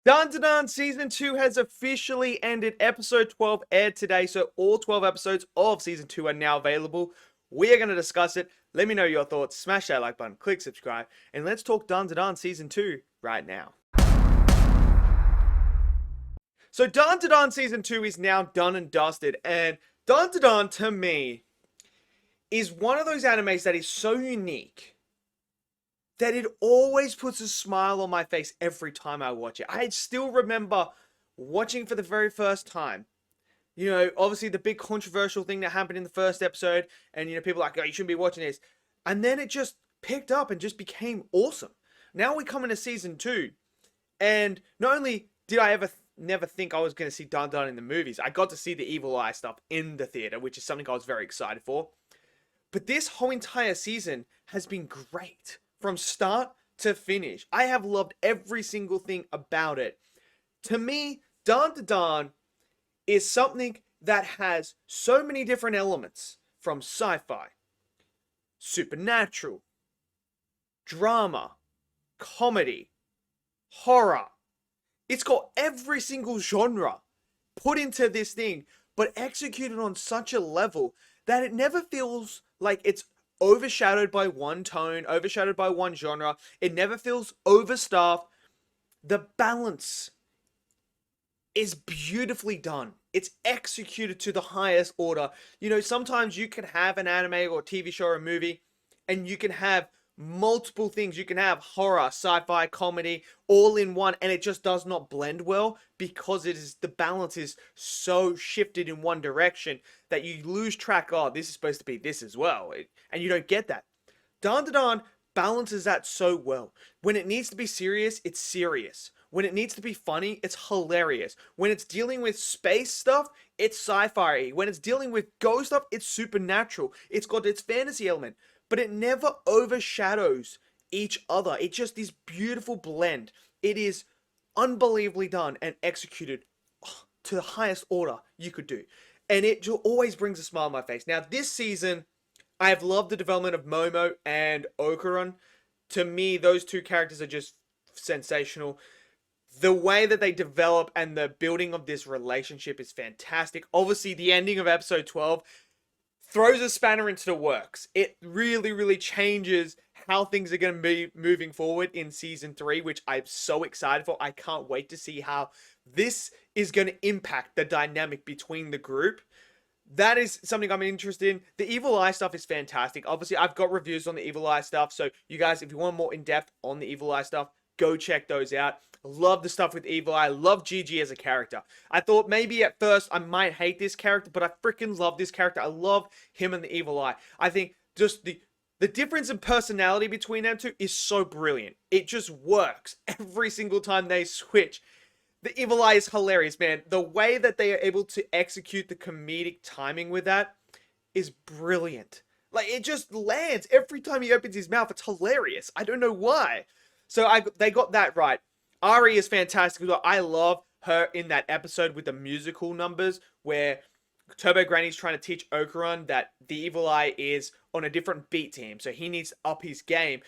Dandadan Season 2 has officially ended. Episode 12 aired today, so all 12 episodes of Season 2 are now available. We are going to discuss it. Let me know your thoughts. Smash that like button, click subscribe, and let's talk Dandadan Season 2 right now. So Dandadan Season 2 is now done and dusted, and Dandadan to me is one of those animes that is so unique that it always puts a smile on my face every time I watch it. I still remember watching for the very first time. Obviously the big controversial thing that happened in the first episode, and people are like, oh, you shouldn't be watching this. And then it just picked up and just became awesome. Now we come into season 2, and not only did I never think I was going to see Dan Dan in the movies, I got to see the Evil Eye stuff in the theater, which is something I was very excited for. But this whole entire season has been great from start to finish. I have loved every single thing about it. To me, dandadan is something that has so many different elements, from sci-fi, supernatural, drama, comedy, horror. It's got every single genre put into this thing, but executed on such a level that it never feels like it's overshadowed by one tone, overshadowed by one genre. It never feels overstaffed. The balance is beautifully done. It's executed to the highest order. Sometimes you can have an anime or TV show or a movie, and you can have multiple things. You can have horror, sci-fi, comedy, all in one, and it just does not blend well because the balance is so shifted in one direction that you lose track. Oh, this is supposed to be this as well, and you don't get that. Dandadan balances that so well. When it needs to be serious, it's serious. When it needs to be funny, it's hilarious. When it's dealing with space stuff, it's sci-fi. When it's dealing with ghost stuff, it's supernatural. It's got its fantasy element, but it never overshadows each other. It's just this beautiful blend. It is unbelievably done and executed to the highest order you could do. And it always brings a smile on my face. Now, this season, I have loved the development of Momo and Okuran. To me, those two characters are just sensational. The way that they develop and the building of this relationship is fantastic. Obviously, the ending of episode 12 throws a spanner into the works. It really, really changes how things are going to be moving forward in season 3, which I'm so excited for. I can't wait to see how this is going to impact the dynamic between the group. That is something I'm interested in. The Evil Eye stuff is fantastic. Obviously, I've got reviews on the Evil Eye stuff, so you guys, if you want more in-depth on the Evil Eye stuff, go check those out. Love the stuff with Evil Eye. Love Gigi as a character. I thought maybe at first I might hate this character, but I freaking love this character. I love him and the Evil Eye. I think just the difference in personality between them two is so brilliant. It just works every single time they switch. The Evil Eye is hilarious, man. The way that they are able to execute the comedic timing with that is brilliant. Like, it just lands every time he opens his mouth. It's hilarious. I don't know why. So they got that right. Ari is fantastic as well. I love her in that episode with the musical numbers where Turbo Granny's trying to teach Okuran that the Evil Eye is on a different beat to him, so he needs to up his game.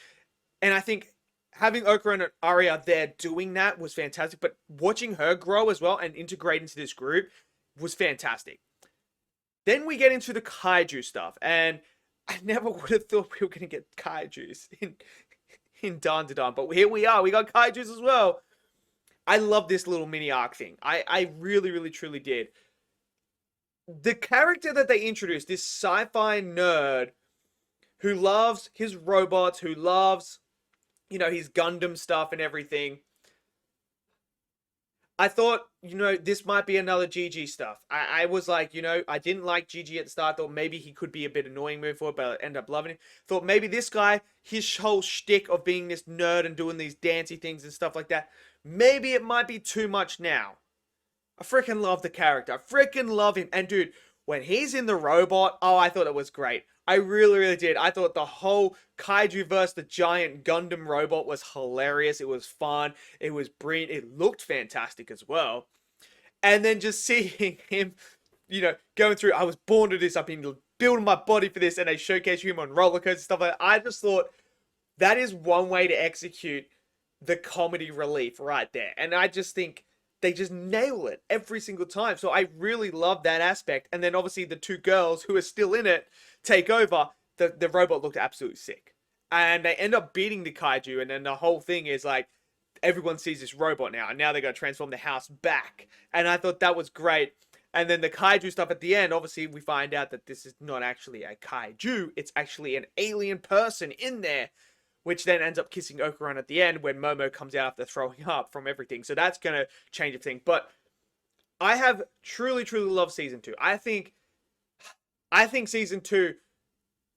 And I think having Okuran and Arya there doing that was fantastic, but watching her grow as well and integrate into this group was fantastic. Then we get into the kaiju stuff, and I never would have thought we were going to get kaijus in Dandadan, but here we are. We got kaijus as well. I love this little mini arc thing. I really, really, truly did. The character that they introduced, this sci-fi nerd who loves his robots, who loves, his Gundam stuff and everything. I thought, this might be another GG stuff. I was like, I didn't like GG at the start. Thought maybe he could be a bit annoying moving forward, but I ended up loving him. Thought maybe this guy, his whole shtick of being this nerd and doing these dancey things and stuff like that, maybe it might be too much now. I freaking love the character. I freaking love him. And dude, when he's in the robot, oh, I thought it was great. I really, really did. I thought the whole kaiju versus the giant Gundam robot was hilarious. It was fun. It was brilliant. It looked fantastic as well. And then just seeing him, going through, I was born to this. I've been building my body for this. And they showcase him on roller coasters and stuff like that. I just thought that is one way to execute the comedy relief right there. And I just think they just nail it every single time. So I really love that aspect. And then obviously the two girls who are still in it take over. The robot looked absolutely sick. And they end up beating the kaiju. And then the whole thing is like, everyone sees this robot now. And now they're going to transform the house back. And I thought that was great. And then the kaiju stuff at the end, obviously we find out that this is not actually a kaiju. It's actually an alien person in there, which then ends up kissing Okuran at the end when Momo comes out after throwing up from everything. So that's going to change everything. But I have truly, truly loved season 2. I think season 2,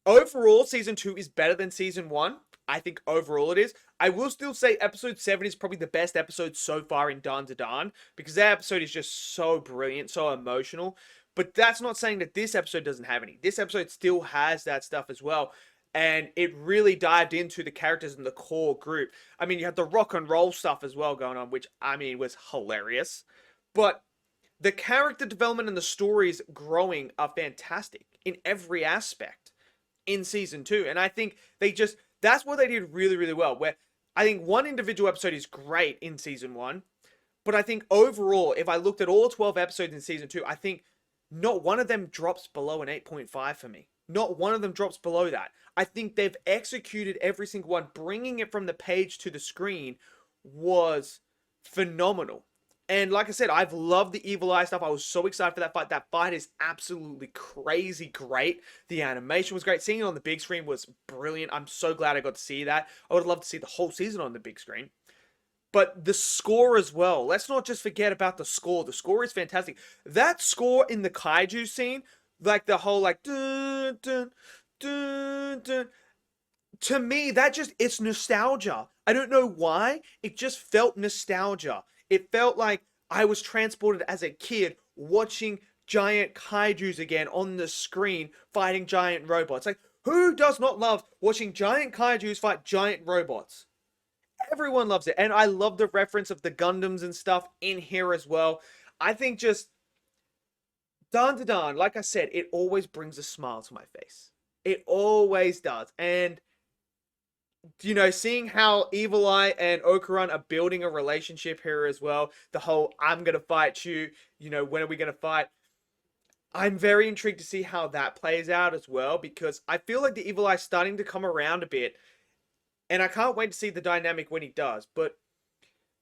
overall, season 2 is better than season 1. I think overall it is. I will still say episode 7 is probably the best episode so far in dandadan, because that episode is just so brilliant, so emotional. But that's not saying that this episode doesn't have any. This episode still has that stuff as well. And it really dived into the characters in the core group. I mean, you had the rock and roll stuff as well going on, which, I mean, was hilarious. But the character development and the stories growing are fantastic in every aspect in season 2. And I think that's what they did really, really well. Where I think one individual episode is great in season 1. But I think overall, if I looked at all 12 episodes in season 2, I think not one of them drops below an 8.5 for me. Not one of them drops below that. I think they've executed every single one. Bringing it from the page to the screen was phenomenal. And like I said, I've loved the Evil Eye stuff. I was so excited for that fight. That fight is absolutely crazy great. The animation was great. Seeing it on the big screen was brilliant. I'm so glad I got to see that. I would love to see the whole season on the big screen. But the score as well. Let's not just forget about the score. The score is fantastic. That score in the kaiju scene, like the whole like dun dun dun dun, to me it's nostalgia. I don't know why. It just felt nostalgia. It felt like I was transported as a kid watching giant kaijus again on the screen fighting giant robots. Like, who does not love watching giant kaijus fight giant robots? Everyone loves it. And I love the reference of the Gundams and stuff in here as well. I think just dandadan, like I said, it always brings a smile to my face. It always does. And seeing how Evil Eye and Okuran are building a relationship here as well. The whole, I'm going to fight you. When are we going to fight? I'm very intrigued to see how that plays out as well, because I feel like the Evil Eye is starting to come around a bit. And I can't wait to see the dynamic when he does. But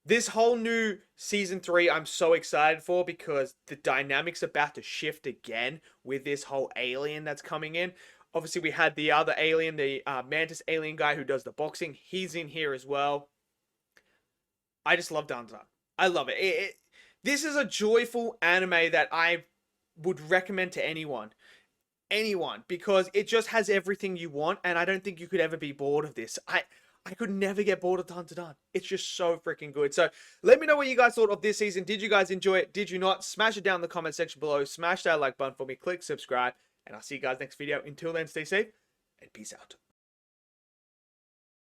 this whole new season 3, I'm so excited for, because the dynamic's about to shift again with this whole alien that's coming in. Obviously, we had the other alien, the Mantis alien guy who does the boxing. He's in here as well. I just love dandadan. I love it. This is a joyful anime that I would recommend to anyone. Anyone. Because it just has everything you want. And I don't think you could ever be bored of this. I could never get bored of dandadan. It's just so freaking good. So let me know what you guys thought of this season. Did you guys enjoy it? Did you not? Smash it down in the comment section below. Smash that like button for me. Click subscribe. And I'll see you guys next video. Until then, stay safe and peace out.